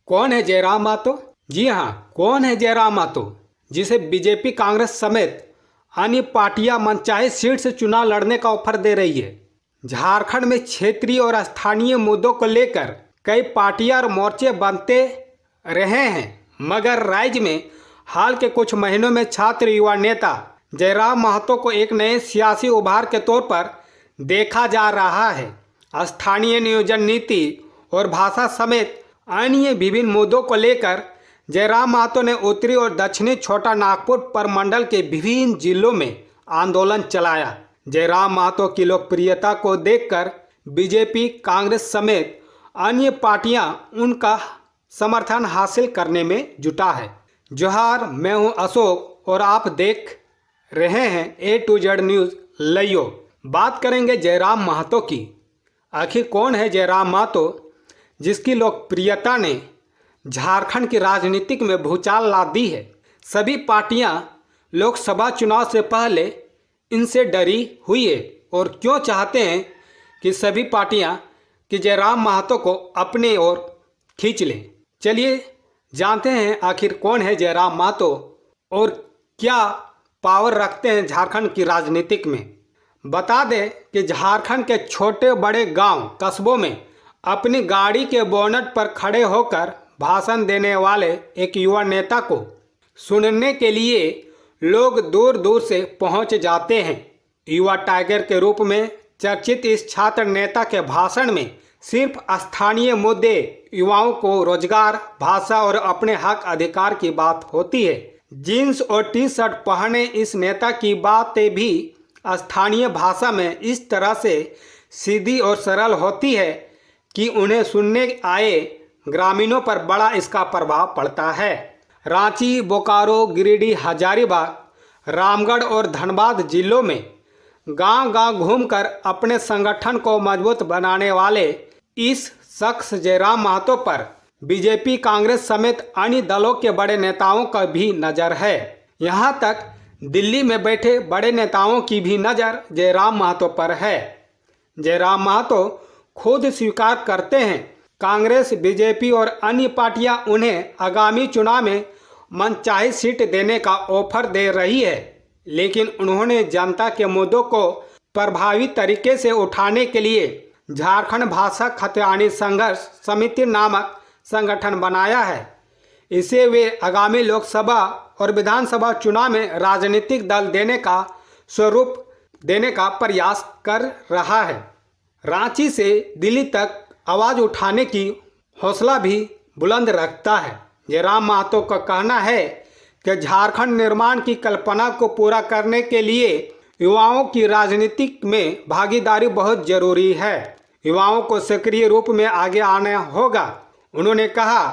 कौन है जयराम महतो? जी हाँ, कौन है जयराम महतो, जिसे बीजेपी कांग्रेस समेत अन्य पार्टियां मनचाहे सीट से चुनाव लड़ने का ऑफर दे रही है। झारखंड में क्षेत्रीय और स्थानीय मुद्दों को लेकर कई पार्टियां और मोर्चे बनते रहे हैं, मगर राज्य में हाल के कुछ महीनों में छात्र युवा नेता जयराम महतो को एक नए सियासी उभार के तौर पर देखा जा रहा है। स्थानीय नियोजन नीति और भाषा समेत अन्य विभिन्न मुद्दों को लेकर जयराम महतो ने उत्तरी और दक्षिणी छोटा नागपुर प्रमंडल के विभिन्न जिलों में आंदोलन चलाया। जयराम महतो की लोकप्रियता को देखकर बीजेपी, कांग्रेस समेत अन्य पार्टियां उनका समर्थन हासिल करने में जुटा है। जोहार, मैं हूं अशोक और आप देख रहे हैं A to Z न्यूज़ लइयो। बात करेंगे जयराम महतो की। आखिर कौन है जयराम महतो, जिसकी लोकप्रियता ने झारखंड की राजनीतिक में भूचाल ला दी है। सभी पार्टियां लोकसभा चुनाव से पहले इनसे डरी हुई है और क्यों चाहते हैं कि सभी पार्टियां कि जयराम महतो को अपने ओर खींच लें। चलिए जानते हैं आखिर कौन है जयराम महतो और क्या पावर रखते हैं झारखंड की राजनीतिक में। बता दें कि झारखंड के छोटे बड़े गांव कस्बों में अपनी गाड़ी के बोनट पर खड़े होकर भाषण देने वाले एक युवा नेता को सुनने के लिए लोग दूर दूर से पहुंच जाते हैं। युवा टाइगर के रूप में चर्चित इस छात्र नेता के भाषण में सिर्फ स्थानीय मुद्दे, युवाओं को रोजगार, भाषा और अपने हक अधिकार की बात होती है। जीन्स और टी शर्ट पहने इस नेता की बातें भी स्थानीय भाषा में इस तरह से सीधी और सरल होती है कि उन्हें सुनने आए ग्रामीणों पर बड़ा इसका प्रभाव पड़ता है। रांची, बोकारो, गिरिडीह, हजारीबाग, रामगढ़ और धनबाद जिलों में गांव-गांव घूमकर अपने संगठन को मजबूत बनाने वाले इस शख्स जयराम महतो पर बीजेपी, कांग्रेस समेत अन्य दलों के बड़े नेताओं का भी नज़र है। यहां तक दिल्ली में बैठे बड़े नेताओं की भी नज़र जयराम महतो पर है। जयराम महतो खुद स्वीकार करते हैं कांग्रेस, बीजेपी और अन्य पार्टियां उन्हें आगामी चुनाव में मनचाही सीट देने का ऑफर दे रही है, लेकिन उन्होंने जनता के मुद्दों को प्रभावी तरीके से उठाने के लिए झारखंड भाषा खतियानी संघर्ष समिति नामक संगठन बनाया है। इसे वे आगामी लोकसभा और विधानसभा चुनाव में राजनीतिक दल देने का स्वरूप देने का प्रयास कर रहा है। रांची से दिल्ली तक आवाज़ उठाने की हौसला भी बुलंद रखता है। जयराम महतो का कहना है कि झारखंड निर्माण की कल्पना को पूरा करने के लिए युवाओं की राजनीतिक में भागीदारी बहुत जरूरी है। युवाओं को सक्रिय रूप में आगे आना होगा। उन्होंने कहा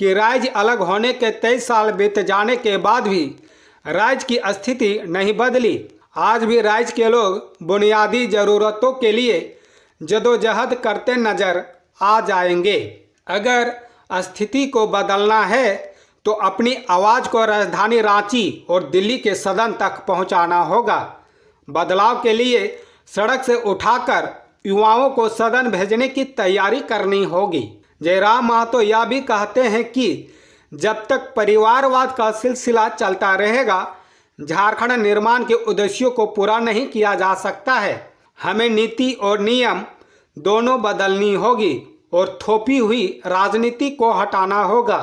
कि राज्य अलग होने के 23 साल बीत जाने के बाद भी राज्य की स्थिति नहीं बदली। आज भी राज्य के लोग बुनियादी ज़रूरतों के लिए जदोजहद करते नजर आ जाएंगे। अगर स्थिति को बदलना है तो अपनी आवाज़ को राजधानी रांची और दिल्ली के सदन तक पहुंचाना होगा। बदलाव के लिए सड़क से उठाकर युवाओं को सदन भेजने की तैयारी करनी होगी। जयराम महतो यह भी कहते हैं कि जब तक परिवारवाद का सिलसिला चलता रहेगा, झारखंड निर्माण के उद्देश्यों को पूरा नहीं किया जा सकता है। हमें नीति और नियम दोनों बदलनी होगी और थोपी हुई राजनीति को हटाना होगा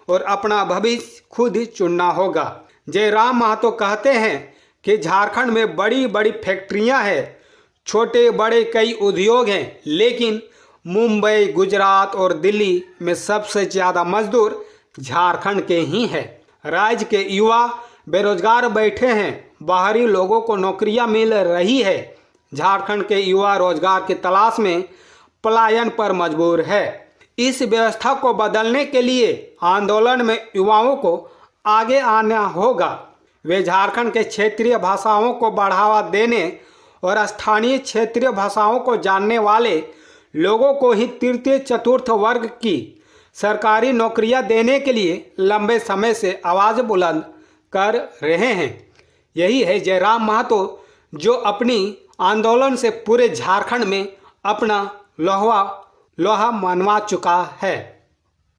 और अपना भविष्य खुद ही चुनना होगा। जयराम महतो कहते हैं कि झारखंड में बड़ी बड़ी फैक्ट्रियां हैं, छोटे बड़े कई उद्योग हैं, लेकिन मुंबई, गुजरात और दिल्ली में सबसे ज़्यादा मजदूर झारखंड के ही हैं। राज्य के युवा बेरोजगार बैठे हैं, बाहरी लोगों को नौकरियां मिल रही है। झारखंड के युवा रोजगार की तलाश में पलायन पर मजबूर है। इस व्यवस्था को बदलने के लिए आंदोलन में युवाओं को आगे आना होगा। वे झारखंड के क्षेत्रीय भाषाओं को बढ़ावा देने और स्थानीय क्षेत्रीय भाषाओं को जानने वाले लोगों को ही तृतीय चतुर्थ वर्ग की सरकारी नौकरियां देने के लिए लंबे समय से आवाज़ बुलंद कर रहे हैं। यही है जयराम महतो, जो अपनी आंदोलन से पूरे झारखंड में अपना लोहा मनवा चुका है।